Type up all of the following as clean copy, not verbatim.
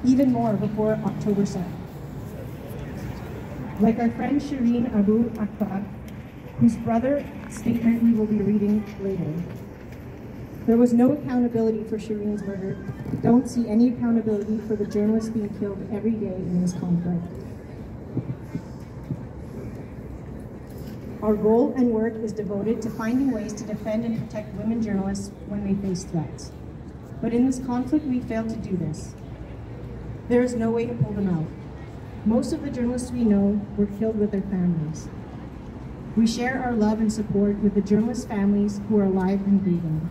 even more before October 7th. Like our friend Shireen Abu Akhtar, whose brother statement we will be reading later. There was no accountability for Shireen's murder. Don't see any accountability for the journalists being killed every day in this conflict. Our goal and work is devoted to finding ways to defend and protect women journalists when they face threats. But in this conflict, we failed to do this. There is no way to pull them out. Most of the journalists we know were killed with their families. We share our love and support with the journalist families who are alive and breathing.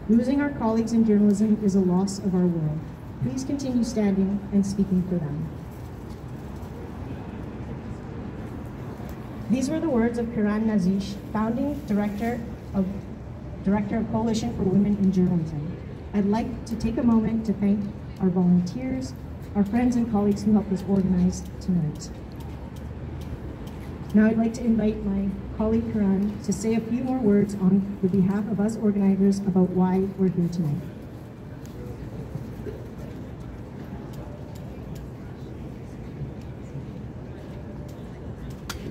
Losing our colleagues in journalism is a loss of our world. Please continue standing and speaking for them. These were the words of Kiran Nazish, founding director of Coalition for Women in Journalism. I'd like to take a moment to thank our volunteers, our friends and colleagues who helped us organize tonight. Now I'd like to invite my colleague Kiran to say a few more words on the behalf of us organizers about why we're here tonight.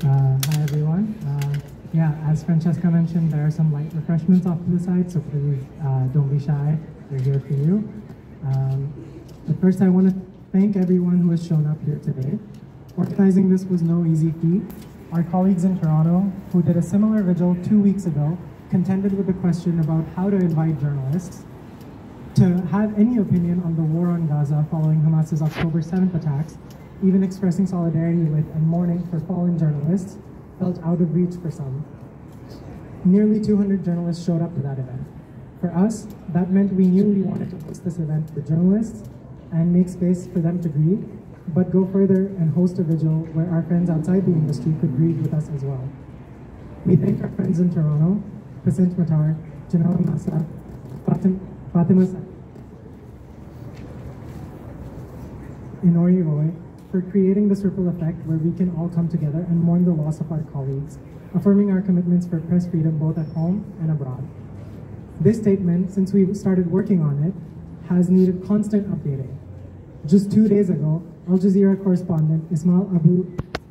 Hi everyone. As Francesca mentioned, there are some light refreshments off to the side, so please don't be shy. They're here for you. But first I want to thank everyone who has shown up here today. Organizing this was no easy feat. Our colleagues in Toronto, who did a similar vigil 2 weeks ago, contended with the question about how to invite journalists to have any opinion on the war on Gaza following Hamas's October 7th attacks, even expressing solidarity with and mourning for fallen journalists, felt out of reach for some. Nearly 200 journalists showed up to that event. For us, that meant we knew we wanted to host this event for journalists and make space for them to grieve, but go further and host a vigil where our friends outside the industry could grieve with us as well. We thank our friends in Toronto, Pasint Matar, Janelle Massa, Fatima Inori Roy, for creating this ripple effect where we can all come together and mourn the loss of our colleagues, affirming our commitments for press freedom both at home and abroad. This statement, since we started working on it, has needed constant updating. Just 2 days ago, Al Jazeera correspondent Ismail Abu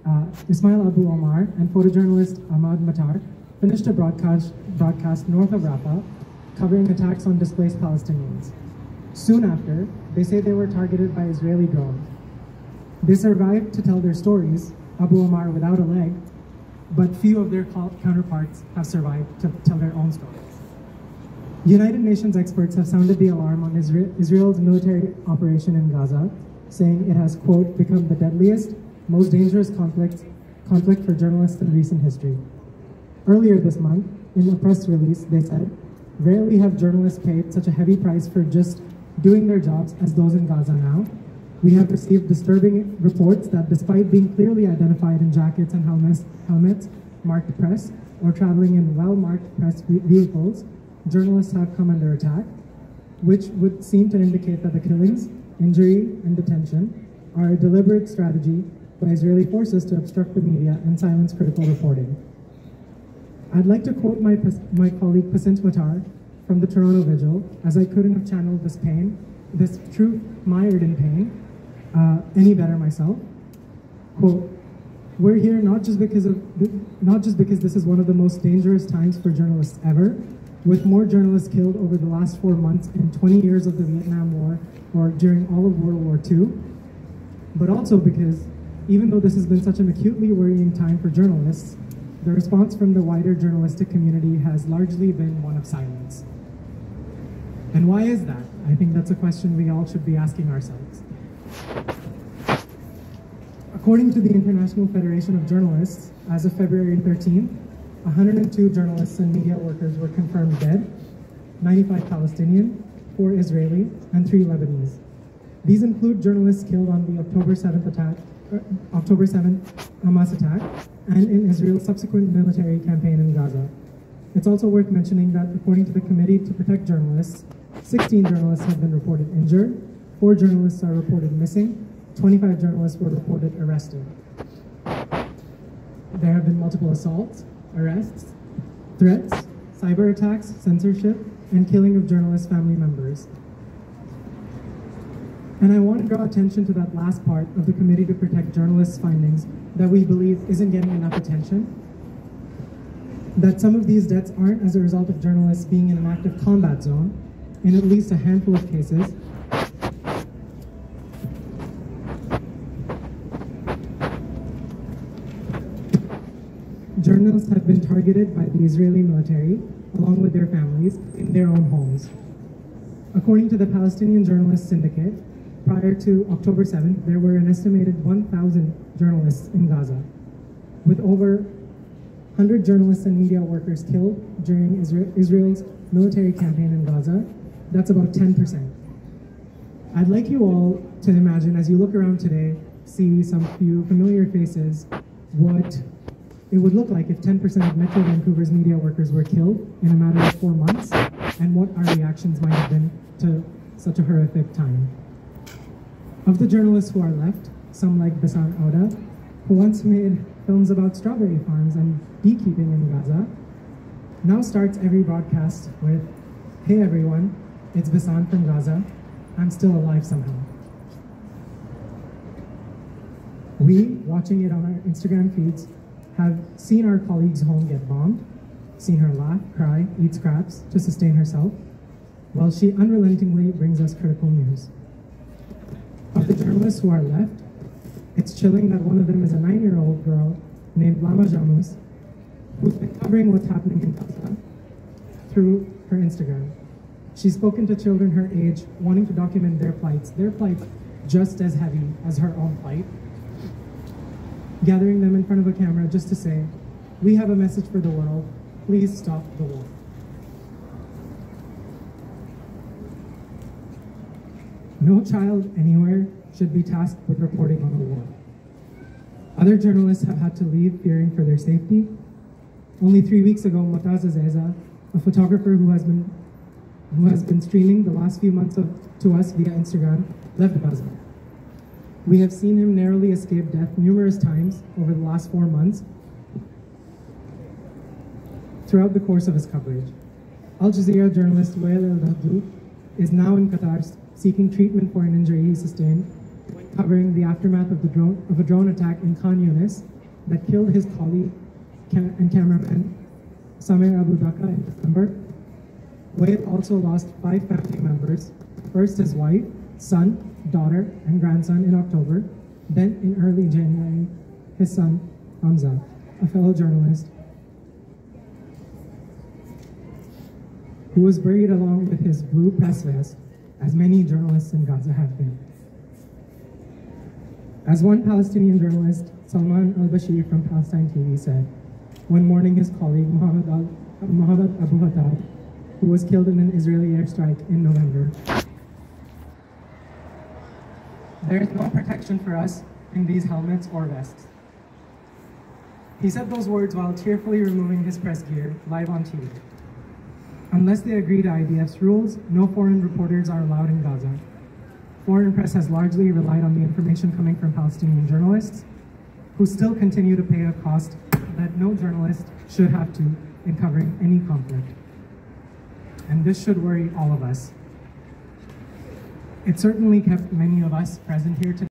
Omar and photojournalist Ahmad Matar finished a broadcast north of Rafah covering attacks on displaced Palestinians. Soon after, they say they were targeted by Israeli drones. They survived to tell their stories, Abu Omar without a leg, but few of their counterparts have survived to tell their own stories. United Nations experts have sounded the alarm on Israel's military operation in Gaza, saying it has, quote, become the deadliest, most dangerous conflict for journalists in recent history. Earlier this month, in a press release, they said, rarely have journalists paid such a heavy price for just doing their jobs as those in Gaza now. We have received disturbing reports that despite being clearly identified in jackets and helmets marked press, or traveling in well-marked press vehicles, journalists have come under attack, which would seem to indicate that the killings, injury, and detention are a deliberate strategy by Israeli forces to obstruct the media and silence critical reporting. I'd like to quote my colleague Pasint Matar from the Toronto Vigil, as I couldn't have channeled this pain, this truth mired in pain, any better myself. Quote, we're here not just because this is one of the most dangerous times for journalists ever, with more journalists killed over the last 4 months in 20 years of the Vietnam War or during all of World War II, but also because even though this has been such an acutely worrying time for journalists, the response from the wider journalistic community has largely been one of silence. And why is that? I think that's a question we all should be asking ourselves. According to the International Federation of Journalists, as of February 13th, 102 journalists and media workers were confirmed dead, 95 Palestinian, 4 Israeli, and 3 Lebanese. These include journalists killed on the October 7th Hamas attack, and in Israel's subsequent military campaign in Gaza. It's also worth mentioning that according to the Committee to Protect Journalists, 16 journalists have been reported injured, 4 journalists are reported missing, 25 journalists were reported arrested. There have been multiple assaults, arrests, threats, cyber attacks, censorship, and killing of journalists' family members. And I want to draw attention to that last part of the Committee to Protect Journalists' findings that we believe isn't getting enough attention. That some of these deaths aren't as a result of journalists being in an active combat zone, in at least a handful of cases. Journalists have been targeted by the Israeli military, along with their families, in their own homes. According to the Palestinian Journalists Syndicate, prior to October 7th, there were an estimated 1,000 journalists in Gaza, with over 100 journalists and media workers killed during Israel's military campaign in Gaza. That's about 10%. I'd like you all to imagine, as you look around today, see some few familiar faces, what it would look like if 10% of Metro Vancouver's media workers were killed in a matter of 4 months, and what our reactions might have been to such a horrific time. Of the journalists who are left, some like Bassam Auda, who once made films about strawberry farms and beekeeping in Gaza, now starts every broadcast with, "Hey everyone, it's Bassam from Gaza. I'm still alive somehow." We, watching it on our Instagram feeds, have seen our colleague's home get bombed, seen her laugh, cry, eat scraps to sustain herself, while she unrelentingly brings us critical news. Of the journalists who are left, it's chilling that one of them is a 9-year-old girl named Lama Jamus, who's been covering what's happening in Gaza through her Instagram. She's spoken to children her age, wanting to document their plights just as heavy as her own plight, gathering them in front of a camera just to say, "We have a message for the world, please stop the war." No child anywhere should be tasked with reporting on a war. Other journalists have had to leave fearing for their safety. Only 3 weeks ago, Motaz Azeza, a photographer who has been streaming the last few months to us via Instagram, left Gaza. We have seen him narrowly escape death numerous times over the last 4 months throughout the course of his coverage. Al Jazeera journalist Wael El-Dahdoud is now in Qatar seeking treatment for an injury he sustained when covering the aftermath of a drone attack in Khan Yunis that killed his colleague and cameraman Samer Abu Bakr in December. Wael also lost 5 family members, first his wife, son, daughter, and grandson in October, then in early January, his son, Hamza, a fellow journalist, who was buried along with his blue press vest, as many journalists in Gaza have been. As one Palestinian journalist, Salman al-Bashir from Palestine TV said, when mourning his colleague Mohammed Abu Hattab, who was killed in an Israeli airstrike in November, "There is no protection for us in these helmets or vests." He said those words while tearfully removing his press gear live on TV. Unless they agree to IDF's rules, no foreign reporters are allowed in Gaza. Foreign press has largely relied on the information coming from Palestinian journalists, who still continue to pay a cost that no journalist should have to in covering any conflict. And this should worry all of us. It certainly kept many of us present here today